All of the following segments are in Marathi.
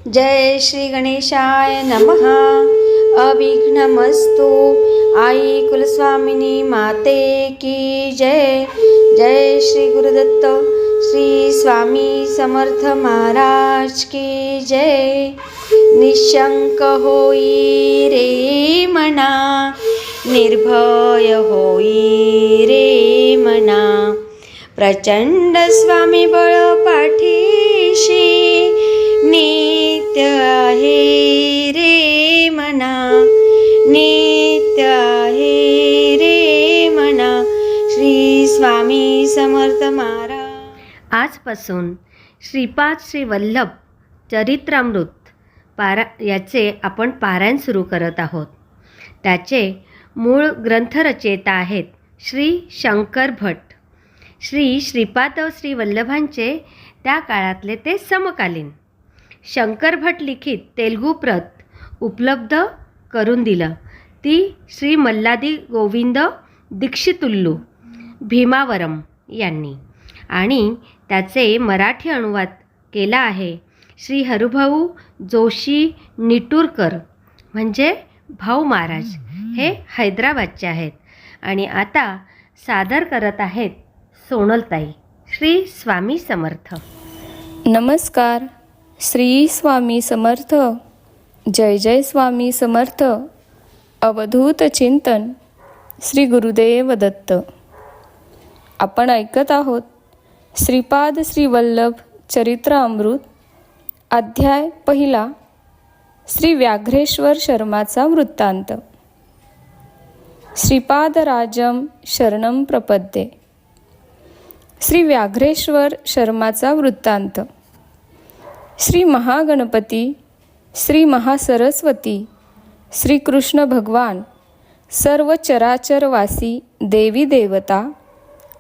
जय श्री गणेशाय नमः। अविघ्नमस्तु। आई कुलस्वामिनी माते की जय। जय श्री गुरुदत्त श्री स्वामी समर्थ महाराज की जय। निशंक होई रे मना, निर्भय होई रे मना, प्रचंड स्वामी बळ पाठीशी, नित्य आहे रे मना, नित्य आहे रे मना। श्री स्वामी समर्थ महाराज। आजपासून श्रीपाद श्री वल्लभ चरित्रामृत याचे आपण पारायण सुरू करत आहोत। त्याचे मूळ ग्रंथरचयिता आहेत श्री शंकर भट। श्री श्रीपाद श्री वल्लभांचे त्या काळातले ते समकालीन। शंकर भट लिखित तेलुगू प्रत उपलब्ध करून दिलं ती श्री मल्लादी गोविंद दीक्षितुल्लू भीमावरम यांनी, आणि त्याचे मराठी अनुवाद केला आहे श्री हरिभाऊ जोशी निटूरकर, म्हणजे भाऊ महाराज। हे हैदराबादचे आहेत आणि आता सादर करत आहेत सोनलताई। श्री स्वामी समर्थ। नमस्कार। श्री स्वामी समर्थ। जय जय स्वामी समर्थ। अवधूत चिंतन श्री गुरुदेव दत्त। आपण ऐकत आहोत श्रीपाद श्री वल्लभ चरित्रामृत, अध्याय पहिला, श्री व्याघ्रेश्वर शर्माचा वृत्तांत। श्रीपादराजम शरणं प्रपद्ये। श्री व्याघ्रेश्वर शर्माचा वृत्तांत। श्री महागणपती, श्री महासरस्वती, श्री कृष्ण भगवान, सर्व चराचरवासी देवी देवता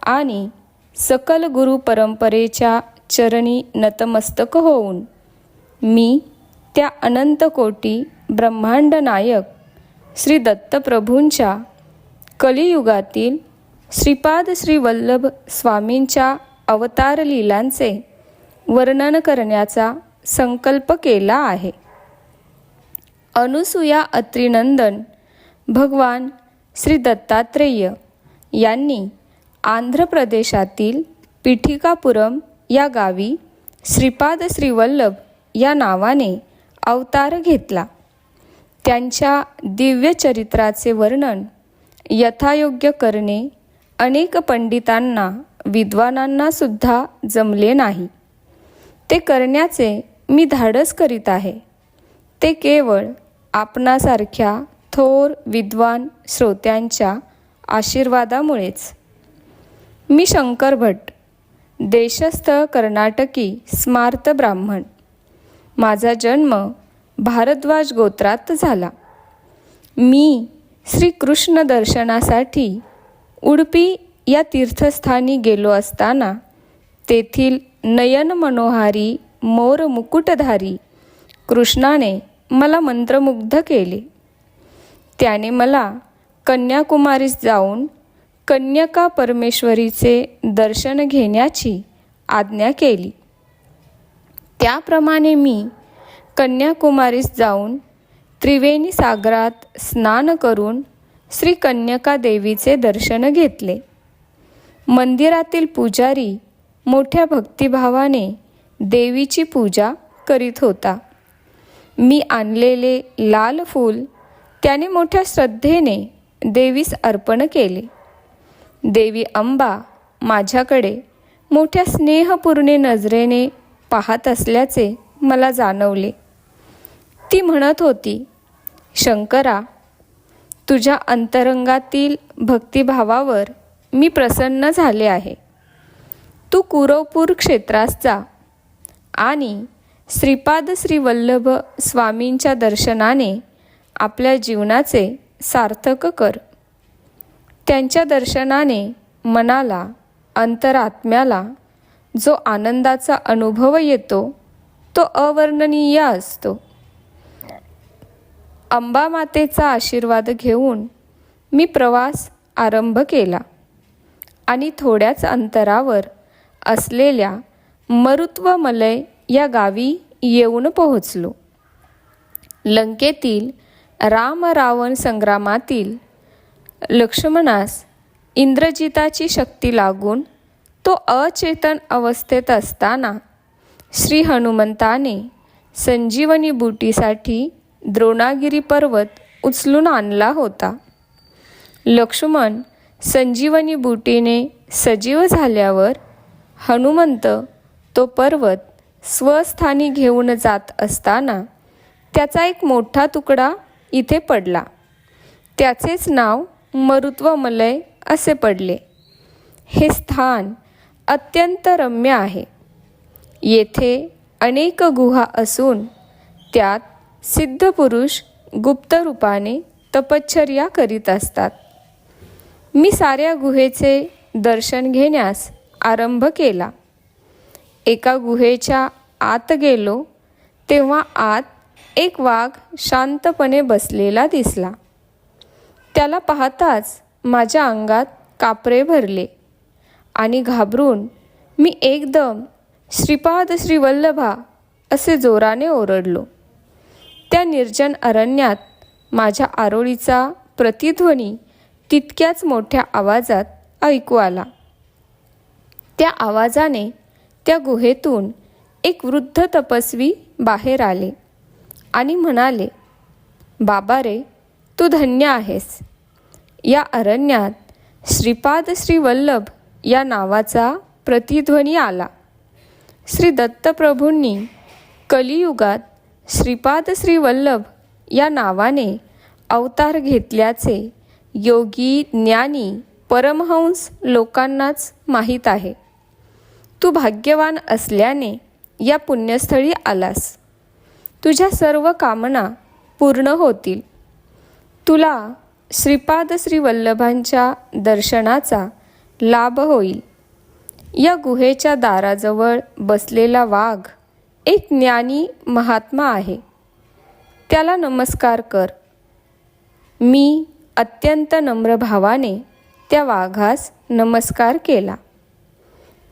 आणि सकल गुरु परंपरेच्या चरणी नतमस्तक होऊन मी त्या अनंत कोटी ब्रह्मांड नायक श्री दत्तप्रभूंच्या कलियुगातील श्रीपाद श्री वल्लभ स्वामींच्या अवतार लीलांचे वर्णन करण्याचा संकल्प केला आहे। अनुसूया अत्रिनंदन भगवान श्री दत्तात्रेय यांनी आंध्र प्रदेशातील पिठिकापुरम या गावी श्रीपाद श्री वल्लभ या नावाने अवतार घेतला। त्यांच्या दिव्य चरित्राचे वर्णन यथायोग्य करणे अनेक पंडितांना विद्वानांना सुद्धा जमले नाही। ते करण्याचे मी धाडस करीत आहे। ते केवळ आपणासारख्या थोर विद्वान श्रोत्यांच्या आशीर्वादामुळेच। मी शंकर भट, देशस्थ कर्नाटकी स्मार्त ब्राह्मण। माझा जन्म भारद्वाज गोत्रात झाला। मी श्रीकृष्ण दर्शनासाठी उडुपी या तीर्थस्थानी गेलो असताना तेथील नयन मनोहारी मोर मुकुटधारी कृष्णाने मला मंत्रमुग्ध केले। त्याने मला कन्याकुमारीस जाऊन कन्यका परमेश्वरीचे दर्शन घेण्याची आज्ञा केली। त्याप्रमाणे मी कन्याकुमारीस जाऊन त्रिवेणी सागरात स्नान करून श्री कन्यका देवीचे दर्शन घेतले। मंदिरातील पुजारी मोठ्या भक्तिभावाने देवीची पूजा करीत होता। मी आणलेले लाल फूल त्याने मोठ्या श्रद्धेने देवीस अर्पण केले। देवी अंबा माझ्याकडे मोठ्या स्नेहपूर्ण नजरेने पाहत असल्याचे मला जाणवले। ती म्हणत होती, शंकरा, तुझ्या अंतरंगातील भक्तिभावावर मी प्रसन्न झाले आहे। तू कुरवपूर क्षेत्रास जा आणि श्रीपाद श्री वल्लभ स्वामींच्या दर्शनाने आपल्या जीवनाचे सार्थक कर। त्यांच्या दर्शनाने मनाला, अंतरात्म्याला जो आनंदाचा अनुभव येतो तो अवर्णनीय असतो। अंबामातेचा आशीर्वाद घेऊन मी प्रवास आरंभ केला आणि थोड्याच अंतरावर असलेल्या मरुत्वमलय या गावी येऊन पोहोचलो. लंकेतील राम रावण संग्रामातील लक्ष्मणास इंद्रजिताची शक्ती लागून तो अचेतन अवस्थेत असताना श्री हनुमंताने संजीवनी बुटीसाठी द्रोणागिरी पर्वत उचलून आणला होता. लक्ष्मण संजीवनी बुटीने सजीव झाल्यावर हनुमंत तो पर्वत स्वस्थानी घेऊन जात असताना त्याचा एक मोठा तुकडा इथे पडला. त्याचेच नाव मरुत्वमलय असे पडले. हे स्थान अत्यंत रम्य आहे. येथे अनेक गुहा असून त्यात सिद्ध पुरुष गुप्त रूपाने तपश्चर्या करीत असतात. मी साऱ्या गुहेचे दर्शन घेण्यास आरंभ केला. एका गुहेच्या आत गेलो तेव्हा आत एक वाघ शांतपणे बसलेला दिसला. त्याला पाहताच माझ्या अंगात कापरे भरले आणि घाबरून मी एकदम श्रीपाद श्री वल्लभा असे जोराने ओरडलो. त्या निर्जन अरण्यात माझ्या आरोळीचा प्रतिध्वनी तितक्याच मोठ्या आवाजात ऐकू आला. त्या आवाजाने त्या गुहेतून एक वृद्ध तपस्वी बाहेर आले आणि म्हणाले, बाबा रे, तू धन्य आहेस. या अरण्यात श्रीपाद श्री वल्लभ या नावाचा प्रतिध्वनी आला. श्री दत्तप्रभूंनी कलियुगात श्रीपाद श्री वल्लभ या नावाने अवतार घेतल्याचे योगी ज्ञानी परमहंस लोकांनाच माहीत आहे. तू भाग्यवान असल्याने या पुण्यस्थळी आलास. तुझ्या सर्व कामना पूर्ण होतील. तुला श्रीपाद श्री वल्लभांच्या दर्शनाचा लाभ होईल. या गुहेच्या दाराजवळ बसलेला वाघ एक ज्ञानी महात्मा आहे. त्याला नमस्कार कर. मी अत्यंत नम्र भावाने त्या वाघास नमस्कार केला.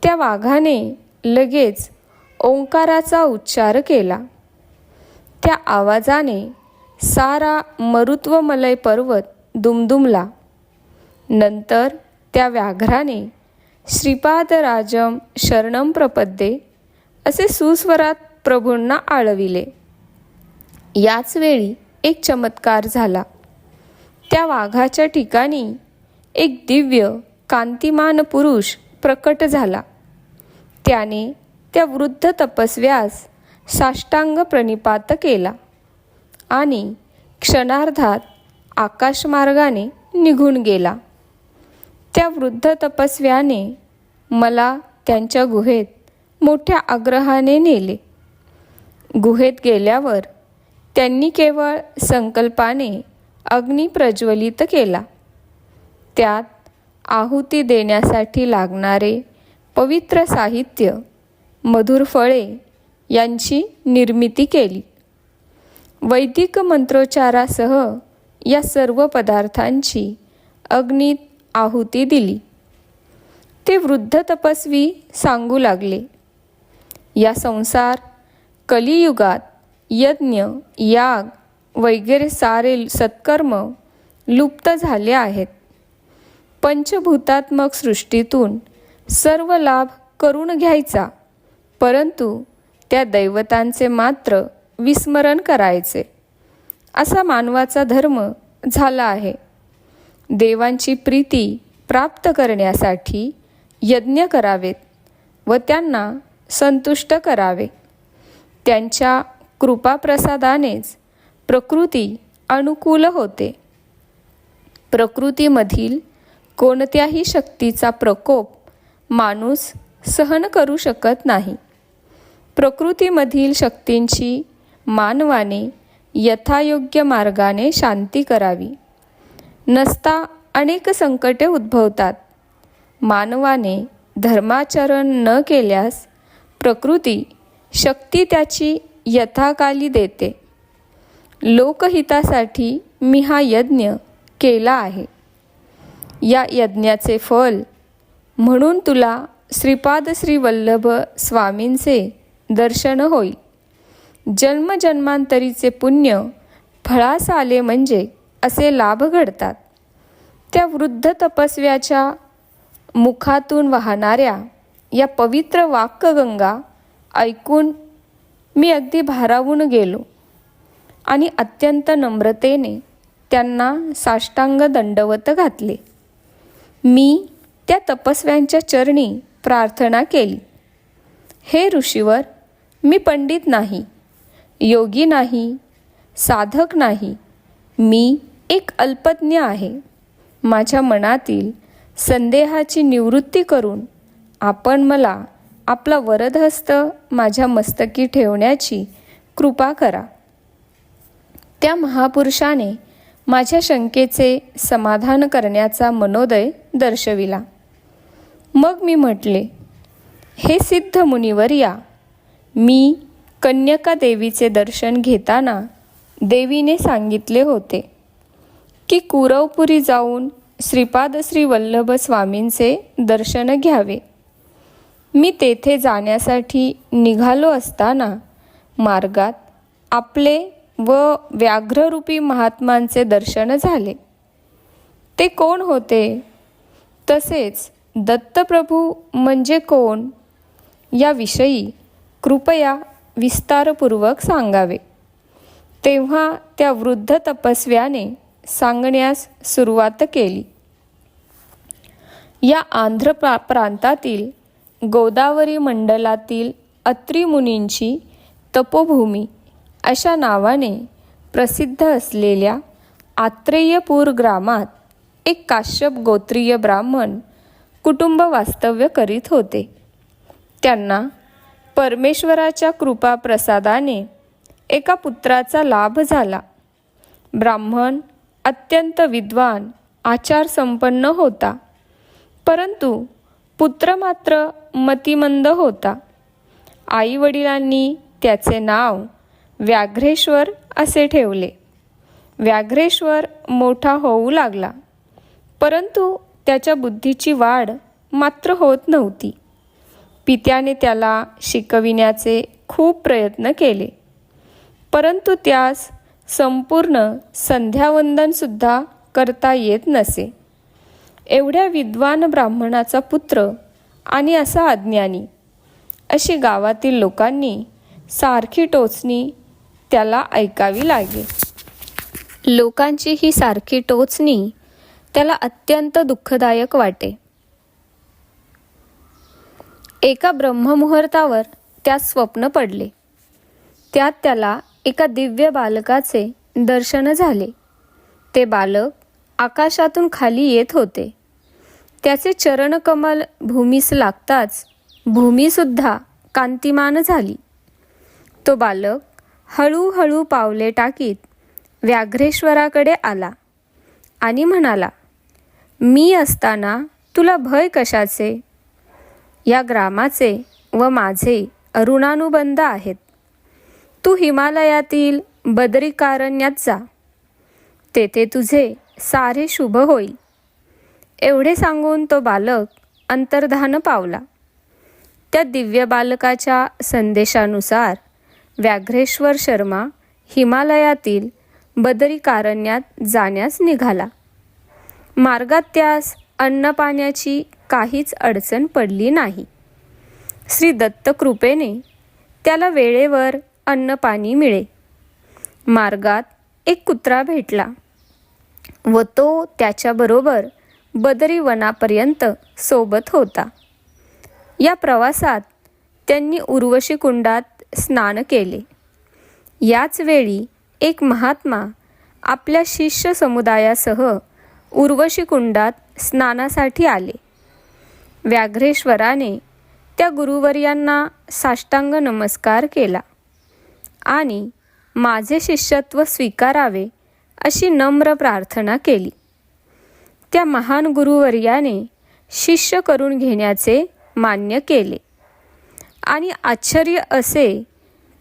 त्या वाघाने लगेच ओंकाराचा उच्चार केला. त्या आवाजाने सारा मरुत्वमलय पर्वत दुमदुमला. नंतर त्या व्याघ्राने श्रीपादराजम शरणम प्रपद्ये असे सुस्वरात प्रभूंना आळविले. याच वेळी एक चमत्कार झाला. त्या वाघाच्या ठिकाणी एक दिव्य कांतिमान पुरुष प्रकट झाला. त्याने त्या वृद्ध तपस्व्यास साष्टांग प्रणिपात केला आणि क्षणार्धात आकाशमार्गाने निघून गेला. त्या वृद्ध तपस्व्याने मला त्यांच्या गुहेत मोठ्या आग्रहाने नेले. गुहेत गेल्यावर त्यांनी केवळ संकल्पाने अग्नी प्रज्वलित केला. त्यात आहुती देण्यासाठी लागणारे पवित्र साहित्य, मधुर फळे यांची निर्मिती केली. वैदिक मंत्रोच्चारासह या सर्व पदार्थांची अग्नीत आहुती दिली. ते वृद्ध तपस्वी सांगू लागले, या संसार कलियुगात यज्ञ, याग वगैरे सारे सत्कर्म लुप्त झाले आहेत. पंचभूतात्मक सृष्टीतून सर्व लाभ करून घ्यायचा, परंतु त्या दैवतांचे मात्र विस्मरण करायचे, असा मानवाचा धर्म झाला आहे. देवांची प्रीती प्राप्त करण्यासाठी यज्ञ करावेत व त्यांना संतुष्ट करावे. त्यांच्या कृपाप्रसादानेच प्रकृती अनुकूल होते. प्रकृतीमधील कोणत्याही शक्तीचा प्रकोप माणूस सहन करू शकत नाही. प्रकृतीमधील शक्तींची मानवाने यथायोग्य मार्गाने शांती करावी. नसता अनेक संकटे उद्भवतात. मानवाने धर्माचरण न केल्यास प्रकृती शक्ती त्याची यथाकाली देते. लोकहितासाठी मी हा यज्ञ केला आहे. या यज्ञाचे फल म्हणून तुला श्रीपाद श्री वल्लभ स्वामींचे दर्शन होईल. जन्मजन्मांतरीचे पुण्य फळास आले म्हणजे असे लाभ घडतात. त्या वृद्ध तपस्व्याच्या मुखातून वाहणाऱ्या या पवित्र वाक्यगंगा ऐकून मी अगदी भारावून गेलो आणि अत्यंत नम्रतेने त्यांना साष्टांग दंडवत घातले. मी त्या तपस्व्यांच्या चरणी प्रार्थना केली, हे ऋषीवर, मी पंडित नाही, योगी नाही, साधक नाही, मी एक अल्पज्ञ आहे. माझ्या मनातील संदेहाची निवृत्ती करून आपण मला आपला वरदहस्त माझ्या मस्तकी ठेवण्याची कृपा करा. त्या महापुरुषाने माझ्या शंकेचे समाधान करण्याचा मनोदय दर्शविला. मग मी म्हटले, हे सिद्ध मुनिवर्या, मी कन्यका देवीचे दर्शन घेताना देवीने सांगितले होते की कुरवपुरी जाऊन श्रीपाद श्री वल्लभ स्वामींचे दर्शन घ्यावे. मी तेथे जाण्यासाठी निघालो असताना मार्गात आपले व व्याघ्ररूपी महात्मांचे दर्शन झाले. ते कोण होते? तसेच दत्तप्रभू म्हणजे कोण याविषयी कृपया विस्तारपूर्वक सांगावे. तेव्हा त्या वृद्ध तपस्व्याने सांगण्यास सुरुवात केली. या आंध्र प्रांतातील गोदावरी मंडलातील अत्री मुनींची तपोभूमी अशा नावाने प्रसिद्ध असलेल्या आत्रेयपूर ग्रामात एक काश्यप गोत्रीय ब्राह्मण कुटुंब वास्तव्य करीत होते. त्यांना परमेश्वराच्या कृपाप्रसादाने एका पुत्राचा लाभ झाला. ब्राह्मण अत्यंत विद्वान, आचारसंपन्न होता, परंतु पुत्र मात्र मतिमंद होता. आईवडिलांनी त्याचे नाव व्याघ्रेश्वर असे ठेवले. व्याघ्रेश्वर मोठा होऊ लागला, परंतु त्याच्या बुद्धीची वाढ मात्र होत नव्हती. पित्याने त्याला शिकविण्याचे खूप प्रयत्न केले, परंतु त्यास संपूर्ण संध्यावंदनसुद्धा करता येत नसे. एवढ्या विद्वान ब्राह्मणाचा पुत्र आणि असा अज्ञानी, अशी गावातील लोकांनी सारखी टोचणी त्याला ऐकावी लागे. लोकांची ही सारखी टोचणी त्याला अत्यंत दुःखदायक वाटे. एका ब्रह्ममुहूर्तावर त्यास स्वप्न पडले. त्यात त्याला एका दिव्य बालकाचे दर्शन झाले. ते बालक आकाशातून खाली येत होते. त्याचे चरणकमल भूमीस लागताच भूमीसुद्धा कांतिमान झाली. तो बालक हळूहळू पावले टाकीत व्याघ्रेश्वराकडे आला आणि म्हणाला, मी असताना तुला भय कशाचे? या ग्रामाचे व माझे अरुणानुबंध आहेत. तू हिमालयातील बदरिकारण्यात जा, तेथे तुझे सारे शुभ होईल. एवढे सांगून तो बालक अंतर्धान पावला. त्या दिव्य बालकाच्या संदेशानुसार व्याघ्रेश्वर शर्मा हिमालयातील बदरिकारण्यात जाण्यास निघाला. मार्गात त्यास अन्नपाण्याची काहीच अडचण पडली नाही. श्री दत्तकृपेने त्याला वेळेवर अन्नपाणी मिळे. मार्गात एक कुत्रा भेटला व तो त्याच्याबरोबर बदरी वनापर्यंत सोबत होता. या प्रवासात त्यांनी उर्वशी कुंडात स्नान केले. याच वेळी एक महात्मा आपल्या शिष्य समुदायासह उर्वशी कुंडात स्नानासाठी आले. व्याघ्रेश्वराने त्या गुरुवर्यांना साष्टांग नमस्कार केला आणि माझे शिष्यत्व स्वीकारावे अशी नम्र प्रार्थना केली. त्या महान गुरुवर्याने शिष्य करून घेण्याचे मान्य केले आणि आश्चर्य असे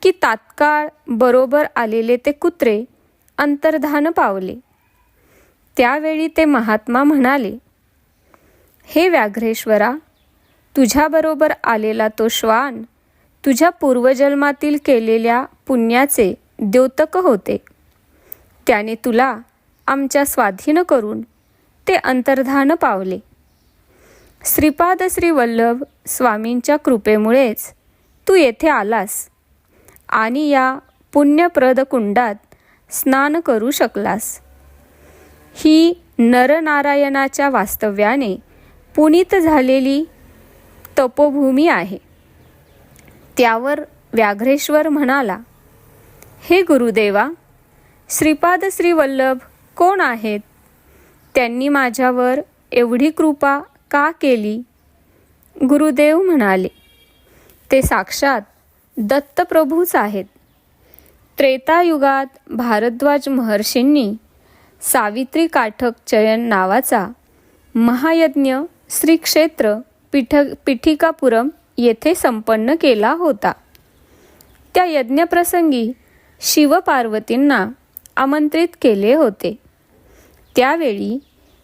की तात्काळ बरोबर आलेले ते कुत्रे अंतर्धान पावले. त्यावेळी ते महात्मा म्हणाले, हे व्याघ्रेश्वरा, तुझ्याबरोबर आलेला तो श्वान तुझ्या पूर्वजन्मातील केलेल्या पुण्याचे द्योतक होते. त्याने तुला आमच्या स्वाधीन करून ते अंतर्धान पावले. श्रीपाद श्री वल्लभ स्वामींच्या कृपेमुळेच तू येथे आलास आणि या पुण्यप्रद कुंडात स्नान करू शकलास. ही नरनारायणाच्या वास्तव्याने पुनीत झालेली तपोभूमी आहे. त्यावर व्याघ्रेश्वर म्हणाला, हे गुरुदेवा, श्रीपाद श्री वल्लभ कोण आहेत? त्यांनी माझ्यावर एवढी कृपा का केली? गुरुदेव म्हणाले, ते साक्षात दत्तप्रभूच आहेत. त्रेतायुगात भारद्वाज महर्षींनी सावित्री काठक चयन नावाचा महायज्ञ श्री क्षेत्र पिठिकापुरम येथे संपन्न केला होता. त्या यज्ञप्रसंगी शिवपार्वतींना आमंत्रित केले होते. त्यावेळी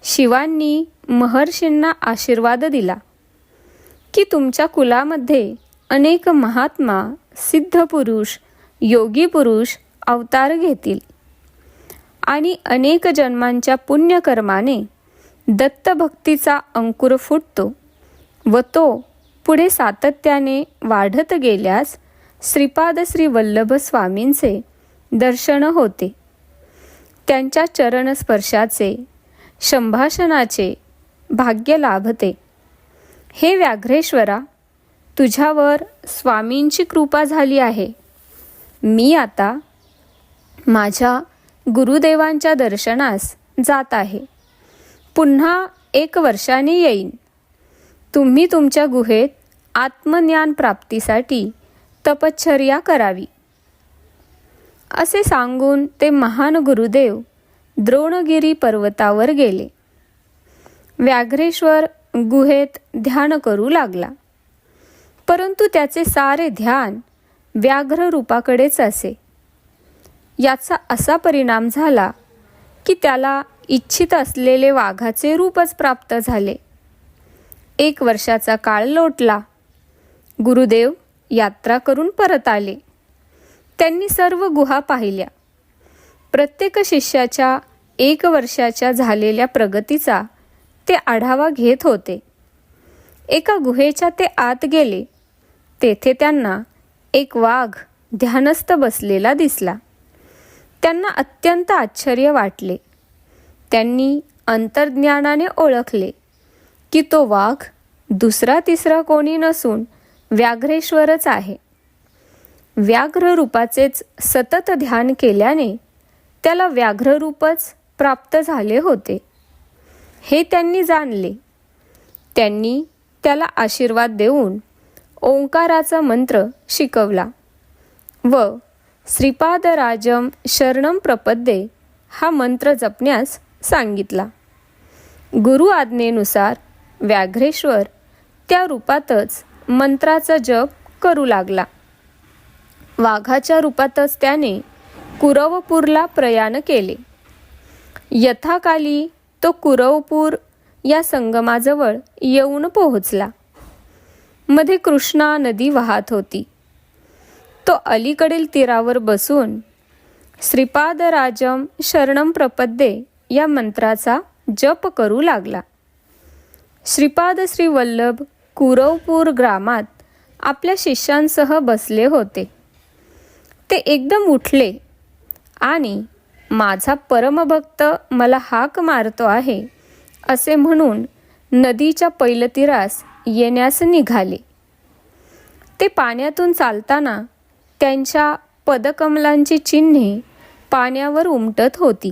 शिवांनी महर्षींना आशीर्वाद दिला की तुमच्या कुलामध्ये अनेक महात्मा, सिद्धपुरुष, योगी पुरुष अवतार घेतील आणि अनेक जन्मांच्या पुण्यकर्माने दत्तभक्तीचा अंकुर फुटतो व तो पुढे सातत्याने वाढत गेल्यास श्रीपाद श्री वल्लभ स्वामींचे दर्शन होते. त्यांच्या चरणस्पर्शाचे, संभाषणाचे भाग्य लाभते. हे व्याघ्रेश्वरा, तुझ्यावर स्वामींची कृपा झाली आहे. मी आता माझ्या गुरुदेवांच्या दर्शनास जात आहे. पुन्हा 1 वर्षाने येईन. तुम्ही तुमच्या गुहेत आत्मज्ञान प्राप्तीसाठी तपश्चर्या करावी. असे सांगून ते महान गुरुदेव द्रोणगिरी पर्वतावर गेले. व्याघ्रेश्वर गुहेत ध्यान करू लागला, परंतु त्याचे सारे ध्यान व्याघ्र रूपाकडेच असे. याचा असा परिणाम झाला की त्याला इच्छित असलेले वाघाचे रूपच प्राप्त झाले. 1 वर्षाचा काळ लोटला. गुरुदेव यात्रा करून परत आले. त्यांनी सर्व गुहा पाहिल्या. प्रत्येक शिष्याच्या 1 वर्षाच्या झालेल्या प्रगतीचा ते आढावा घेत होते. एका गुहेच्या ते आत गेले. तेथे त्यांना एक वाघ ध्यानस्थ बसलेला दिसला. त्यांना अत्यंत आश्चर्य वाटले. त्यांनी अंतर्ज्ञानाने ओळखले की तो वाघ दुसरा तिसरा कोणी नसून व्याघ्रेश्वरच आहे. व्याघ्र रूपाचेच सतत ध्यान केल्याने त्याला व्याघ्ररूपच प्राप्त झाले होते हे त्यांनी जाणले. त्यांनी त्याला आशीर्वाद देऊन ओंकाराचा मंत्र शिकवला व श्रीपादराजम शरणम प्रपद्ये हा मंत्र जपण्यास सांगितला. गुरु आज्ञेनुसार व्याघ्रेश्वर त्या रूपातच मंत्राचा जप करू लागला. वाघाच्या रूपातच त्याने कुरवपूरला प्रयाण केले. यथाकाली तो कुरवपूर या संगमाजवळ येऊन पोहोचला. मध्ये कृष्णा नदी वाहत होती. तो अलीकडील तीरावर बसून श्रीपादराजम शरणम प्रपद्ये या मंत्राचा जप करू लागला. श्रीपाद श्री वल्लभ कुरवपूर ग्रामात आपल्या शिष्यांसह बसले होते. ते एकदम उठले आणि माझा परमभक्त मला हाक मारतो आहे असे म्हणून नदीच्या पैलतीरास येण्यास निघाले. ते पाण्यातून चालताना त्यांच्या पदकमलांची चिन्हे पाण्यावर उमटत होती.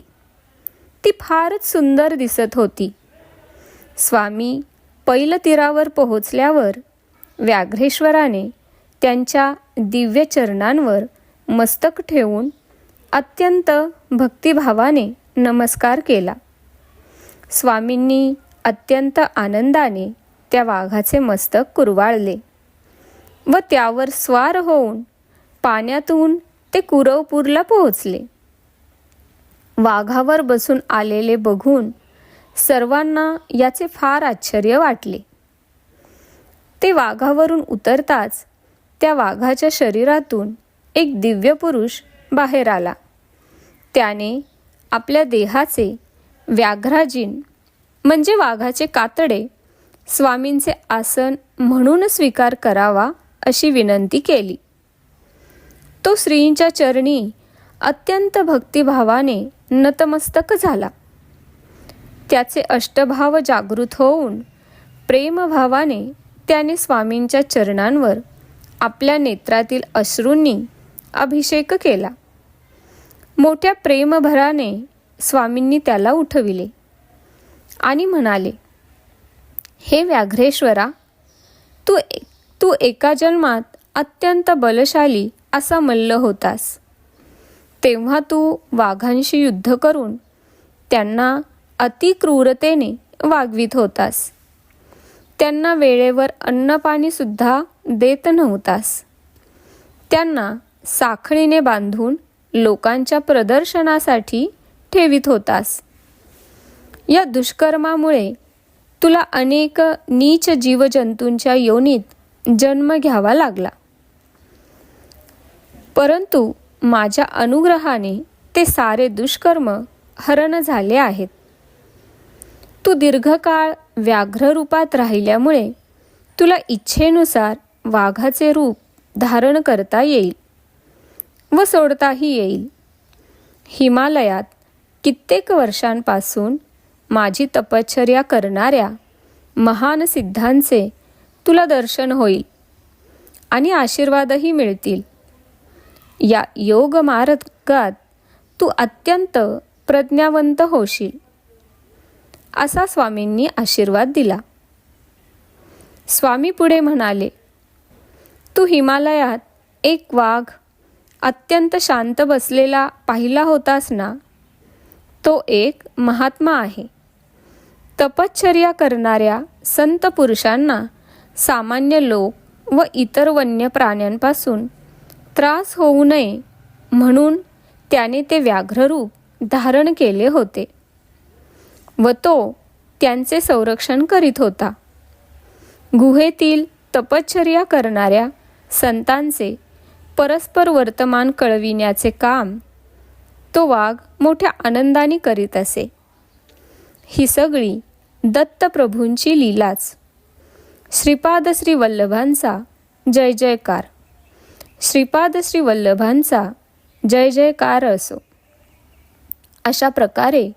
ती फारच सुंदर दिसत होती. स्वामी पैलतीरावर पोहोचल्यावर व्याघ्रेश्वराने त्यांच्या दिव्य चरणांवर मस्तक ठेवून अत्यंत भक्तिभावाने नमस्कार केला. स्वामींनी अत्यंत आनंदाने त्या वाघाचे मस्तक कुरवाळले व त्यावर स्वार होऊन पाण्यातून ते कुरवपूरला पोहोचले. वाघावर बसून आलेले बघून सर्वांना याचे फार आश्चर्य वाटले. ते वाघावरून उतरताच त्या वाघाच्या शरीरातून एक दिव्य पुरुष बाहेर आला. त्याने आपल्या देहाचे व्याघ्राजीन म्हणजे वाघाचे कातडे स्वामींचे आसन म्हणून स्वीकार करावा अशी विनंती केली. तो श्रींच्या चरणी अत्यंत भक्तिभावाने नतमस्तक झाला. त्याचे अष्टभाव जागृत होऊन प्रेमभावाने त्याने स्वामींच्या चरणांवर आपल्या नेत्रातील अश्रूंनी अभिषेक केला. मोठ्या प्रेमभराने स्वामींनी त्याला उठविले आणि म्हणाले, हे व्याघ्रेश्वरा, तू एका जन्मात अत्यंत बलशाली असा मल्ल होतास. तेव्हा तू वाघांशी युद्ध करून त्यांना अतिक्रूरतेने वागवित होतास. त्यांना वेळेवर अन्नपाणीसुद्धा देत नव्हतास. त्यांना साखळीने बांधून लोकांच्या प्रदर्शनासाठी ठेवित होतास. या दुष्कर्मामुळे तुला अनेक नीच जीवजंतूंच्या योनीत जन्म घ्यावा लागला. परंतु माझ्या अनुग्रहाने ते सारे दुष्कर्म हरण झाले आहेत. तू दीर्घकाळ व्याघ्र रूपात राहिल्यामुळे तुला इच्छेनुसार वाघाचे रूप धारण करता येईल व सोडताही येईल. हिमालयात कित्येक वर्षांपासून माझी तपश्चर्या करणाऱ्या महान सिद्धांचे तुला दर्शन होईल आणि आशीर्वादही मिळतील. या योग मार्गात तू अत्यंत प्रज्ञावंत होशील असा स्वामींनी आशीर्वाद दिला. स्वामी पुढे म्हणाले, तू हिमालयात एक वाघ अत्यंत शांत बसलेला पाहिला होतास ना? तो एक महात्मा आहे. तपश्चर्या करणाऱ्या संत पुरुषांना सामान्य लोक व इतर वन्य प्राण्यांपासून त्रास होऊ नये म्हणून त्याने ते व्याघ्ररूप धारण केले होते व तो त्यांचे संरक्षण करीत होता. गुहेतील तपश्चर्या करणाऱ्या संतांचे परस्पर वर्तमान कळविण्याचे काम तो वाघ मोठ्या आनंदाने करीत असे. ही सगळी दत्तप्रभूंची लीलाच. श्रीपाद श्री वल्लभांचा जय जयकार. श्रीपाद श्री वल्लभांचा जय जयकार असो. अशा प्रकारे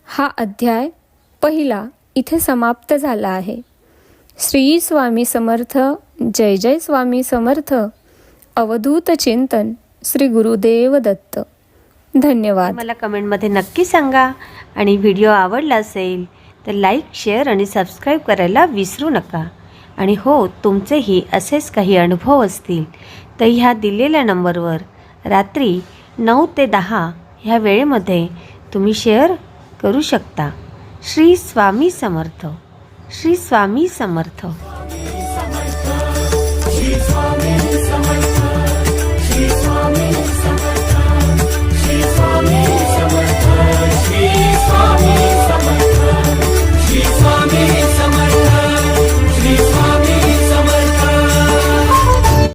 हा अध्याय पहिला इथे समाप्त झाला आहे. श्री स्वामी समर्थ. जय जय स्वामी समर्थ. अवधूत चिंतन श्री गुरुदेव दत्त. धन्यवाद. मला कमेंटमध्ये नक्की सांगा आणि व्हिडिओ आवडला असेल तर लाईक, शेअर आणि सबस्क्राईब करायला विसरू नका. आणि हो, तुमचेही असेच काही अनुभव असतील तर ह्या दिलेल्या नंबरवर रात्री 9 ते 10 ह्या वेळेमध्ये तुम्ही शेअर करू शकता. श्री स्वामी समर्थ. श्री स्वामी समर्थ. श्री स्वामी